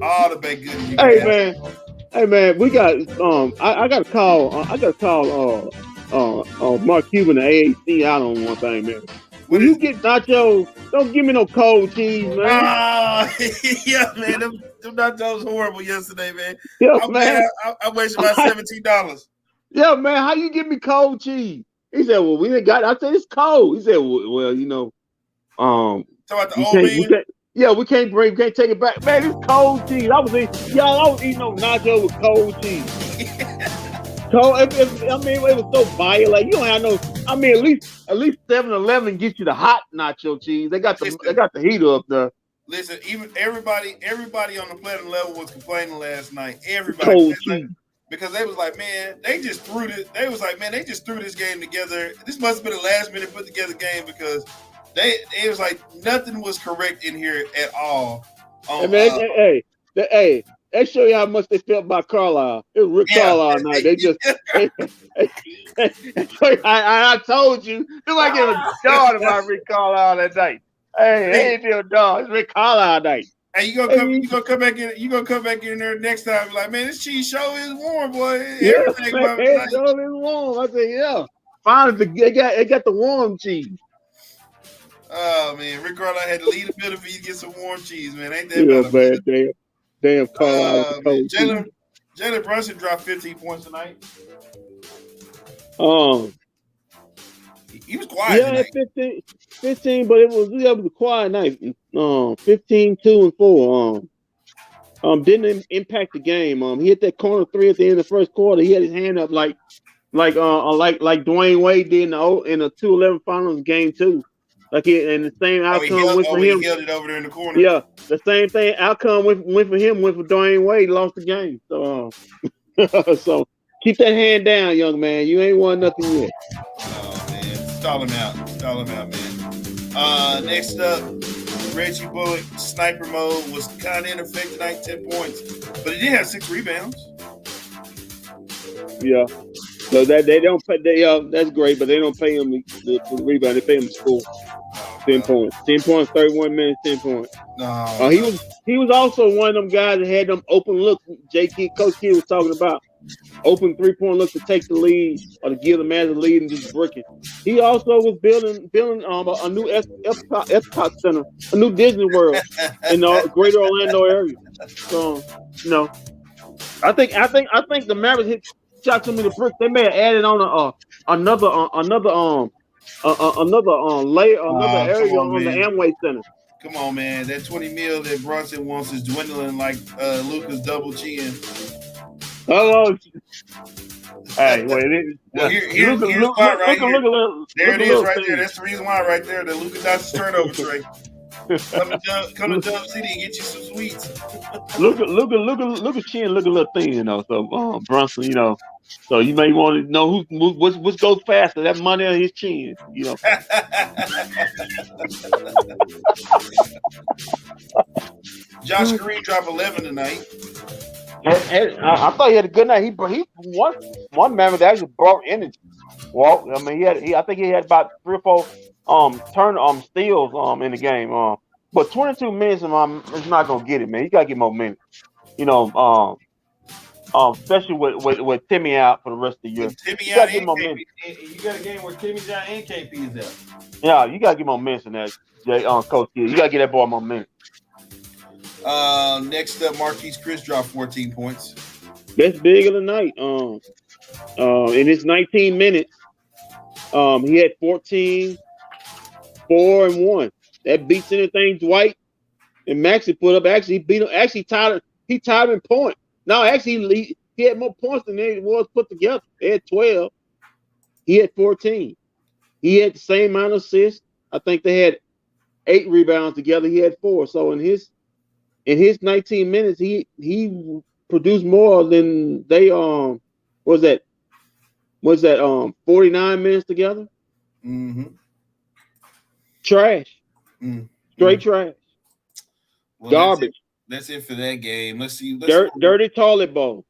All the baked goodies you can ask for. Hey man, we got I got to call Marquis and the AAC out on one thing, man. When you get nachos, don't give me no cold cheese, man. Yeah, man, them nachos horrible yesterday, man. Yeah, man. I wasted about $17. Yeah, man, how you give me cold cheese? He said, "Well, we didn't got." I said, "It's cold." He said, "Well, Talk about the we old can't, man. we can't, yeah, we can't take it back, man. It's cold cheese. I was eating no nacho with cold cheese. Cold. I mean, it was so violent. You don't have no. I mean, at least 7-Eleven gets you the hot nacho cheese. They got the heater up there. Listen, even everybody on the platinum level was complaining last night. Everybody, Cold cheese. because they was like, man, they just threw this. They was like, man, they just threw this game together. This must have been a last minute put together game because it was like nothing was correct in here at all. They show you how much they felt about Carlisle. It was Rick Carlisle night. They just, I told you, nobody gave a darn about Rick Carlisle that night. Hey, they ain't feel darn. It's Rick Carlisle night. Hey, you gonna come back in? You gonna come back in there next time? Be like, man, this cheese show is warm, boy. Everything show is warm. I said, yeah. Finally, they got the warm cheese. Oh man, Rick Carlisle had to leave a bit for you to get some warm cheese, man. Ain't that bad? Damn Carlisle. Jalen Brunson dropped 15 points tonight. He was quiet. Yeah, 15, but it was a quiet night. 15, 2, and 4. Didn't impact the game. He hit that corner 3 at the end of the first quarter. He had his hand up like Dwayne Wade did in the 2-11 finals game 2. And the same outcome went for him. He held it over there in the corner. Yeah, the same thing outcome went for him. Went for Dorian Wade. Lost the game. So, so keep that hand down, young man. You ain't won nothing yet. Oh man, stall him out, man. Next up, Reggie Bullock sniper mode was kind of in effect tonight, 10 points, but he did have 6 rebounds. Yeah. So that they don't pay. That's great, but they don't pay him the rebound. They pay him the score. 10 points. 10 points. 31 minutes. 10 points. No. He was also one of them guys that had them open looks. Coach Kidd was talking about open 3-point looks to take the lead or to give the man the lead and just brick it. He also was building a new Epcot Center, a new Disney World in the greater Orlando area. So I think the Mavericks shot some of the bricks. They may have added on another layer, another area on the Amway Center. Come on, man. That 20 mil that Brunson wants is dwindling like Luka's double chin. Oh, hey, wait. Here's why right here. There it is right there. That's the reason why right there. The Luka Doncic turnover tray. Come to Dub City and get you some sweets. Luka chin look a little thin, So Brunson, so you may want to know what's goes faster, that money or his chin, Josh Green dropped 11 tonight. I thought he had a good night. He one man that actually brought energy. Well, I mean, I think he had about 3 or 4 steals in the game. But 22 minutes is not gonna get it, man. You gotta get more minutes. Especially with Timmy out for the rest of the year. Timmy out and KP. You got a game where Timmy's out and KP is out. Yeah, you gotta get more minutes in that, Coach Kidd. You gotta get that boy more minutes. Next up, Marquis Chris dropped 14 points. That's big of the night. In his 19 minutes, he had 14, 4, and 1. That beats anything Dwight and Maxey put up. Actually, he beat him. Actually, he tied him in points. No, actually, he had more points than they was put together. They had 12. He had 14. He had the same amount of assists. I think they had 8 rebounds together. He had 4. So in his 19 minutes, he produced more than they was that 49 minutes together. Mm-hmm. Trash. Straight trash. Well, garbage. That's it for that game. Let's see. Dirty toilet bowl.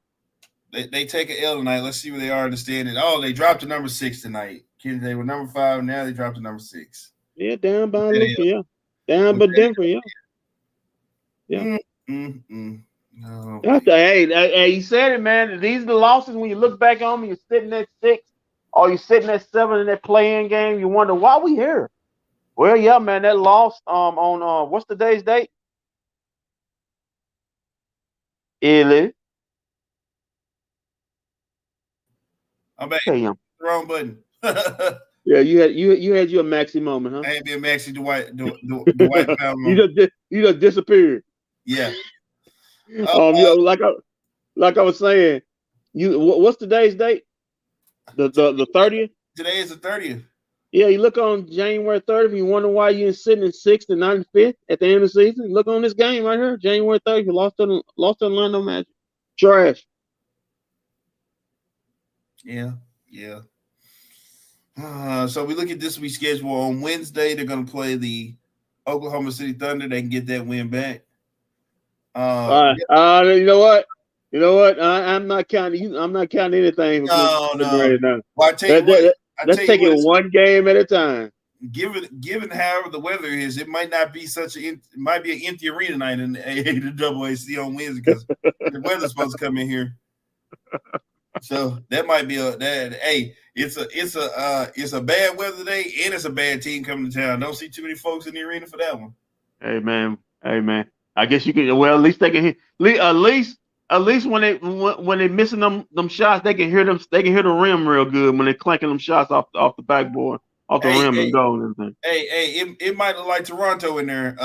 They take an L tonight. Let's see where they are in the standing. Oh, they dropped to number 6 tonight. Kids, they were number 5. Now they dropped to number 6. Yeah, down by Luka. Yeah, down by Denver. Yeah. Yeah. No. Hey, you said it, man. These are the losses when you look back on them. You're sitting at 6, or you're sitting at 7 in that play-in game. You wonder why we here. Well, yeah, man. That loss on what's today's date? I'm back. Okay, Wrong button. Yeah, you had your Maxi moment, huh? I ain't been Maxi Dwight Powell. you just disappeared. Yeah. Like I was saying, what's today's date? The 30th. Today is the 30th. Yeah, you look on January 30th. You wonder why you're sitting in 6th and 95th at the end of the season. Look on this game right here, January 30th. You lost to Orlando Magic. Trash. Yeah. So we look at this week's schedule. On Wednesday, they're going to play the Oklahoma City Thunder. They can get that win back. You know what? I'm not counting you. I'm not counting anything. No. Now. Well, I tell you what. Let's take it one game at a time. Given however the weather is, it might not be it might be an empty arena night in the AAC on Wednesday because the weather's supposed to come in here. So that might be it's a bad weather day and it's a bad team coming to town. Don't see too many folks in the arena for that one. Hey man. I guess you can. Well, at least they can hit. At least when they missing them shots, they can hear them. They can hear the rim real good when they're clanking them shots off the backboard, off the rim and go and everything. It might look like Toronto in there.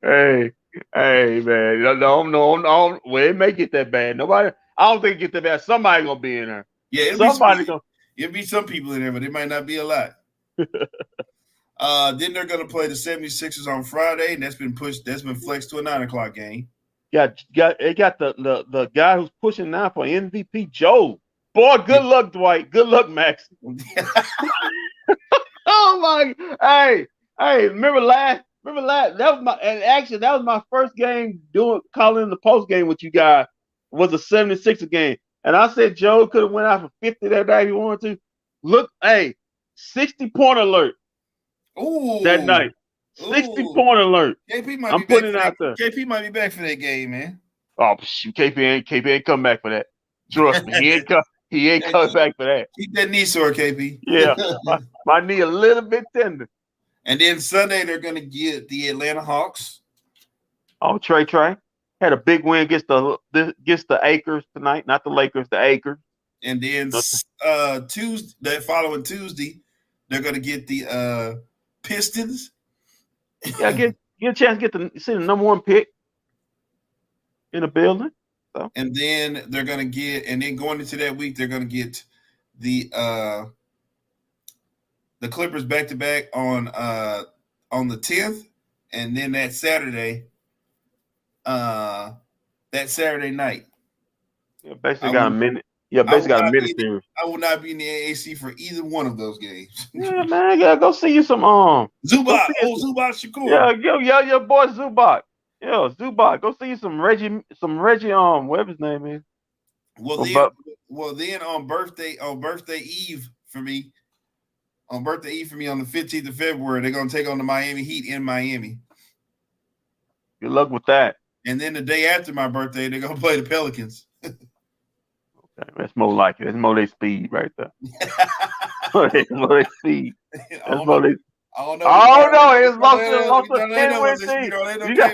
Hey, man. No. Well, it may get that bad. I don't think it get that bad. Somebody gonna be in there. Yeah, it'll be some people in there, but it might not be a lot. Then they're gonna play the 76ers on Friday, and that's been flexed to a 9:00 game. It got the guy who's pushing now for MVP, Joe. Boy, good luck, Dwight. Good luck, Max. Oh my! Hey! Remember last? That was my first game calling the post game with you guys. Was a 76er game, and I said Joe could have went out for 50 that day if he wanted to. Look, 60-point alert. Ooh, that night. 60-point alert. KP might I'm be putting back it out there. KP might be back for that game, man. Oh shoot, KP ain't come back for that. Trust me, he ain't coming back for that. Keep that knee sore, KP. Yeah, my knee a little bit tender. And then Sunday they're gonna get the Atlanta Hawks. Oh, Trey had a big win against the Acres tonight, not the Lakers, the Acres. And then Tuesday, following Tuesday, they're gonna get the Pistons. Yeah, get a chance to see the number 1 pick in the building. So. And then they're gonna going into that week, they're gonna get the Clippers back to back on the 10th, and then that Saturday night. Yeah, basically got a minute. Yeah, basically got a minute series. I will not be in the AAC for either one of those games. Yeah, man, go see you some Zubac. Zubac Shakur. Yeah, your boy Zubac. Yeah, Zubac. Go see you some Reggie, whatever his name is. Well, then on birthday Eve for me on the 15th of February, they're gonna take on the Miami Heat in Miami. Good luck with that. And then the day after my birthday, they're gonna play the Pelicans. Okay, that's more like it. That's more their speed right there. More their speed. That's more their. I don't know. It's most of 10-win team. You got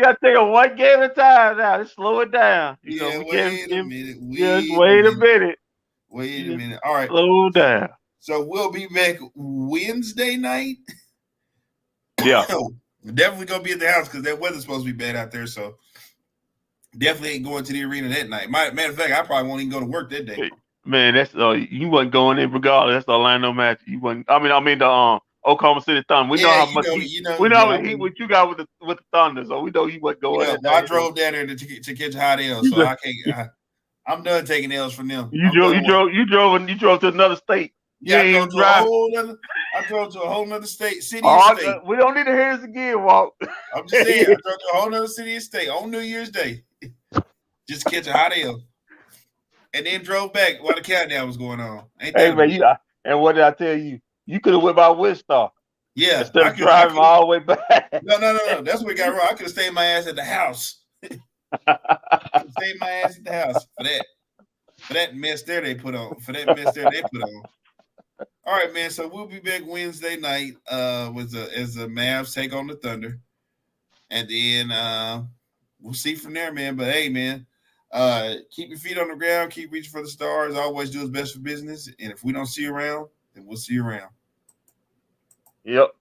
to take it one game at a time now. Just slow it down. Wait a minute. Wait a minute. All right. Slow down. So we'll be back Wednesday night. Yeah. Definitely gonna be at the house because that weather's supposed to be bad out there. So definitely ain't going to the arena that night. Matter of fact, I probably won't even go to work that day. Man, that's you wasn't going in regardless. That's the Orlando match. You wasn't. I mean the Oklahoma City Thunder. We know how much heat what you got with the Thunder, so we know you wasn't going. I drove down there to catch hot L's, so I can't. I'm done taking L's from them. You drove to another state. Yeah, I drove to a whole nother state, city and state. We don't need to hear this again, Walt. I'm just saying, I drove to a whole nother city and state on New Year's Day. Just to catch a hot L. And then drove back while the countdown was going on. And what did I tell you? You could have went by Wichita. Yeah. Instead of driving all the way back. No. That's what we got wrong. I could have stayed my ass at the house. Stayed my ass at the house for that mess there they put on. All right, man. So we'll be back Wednesday night as the Mavs take on the Thunder. And then we'll see from there, man. But hey, man, Keep your feet on the ground. Keep reaching for the stars. Always do what's best for business. And if we don't see you around, then we'll see you around. Yep.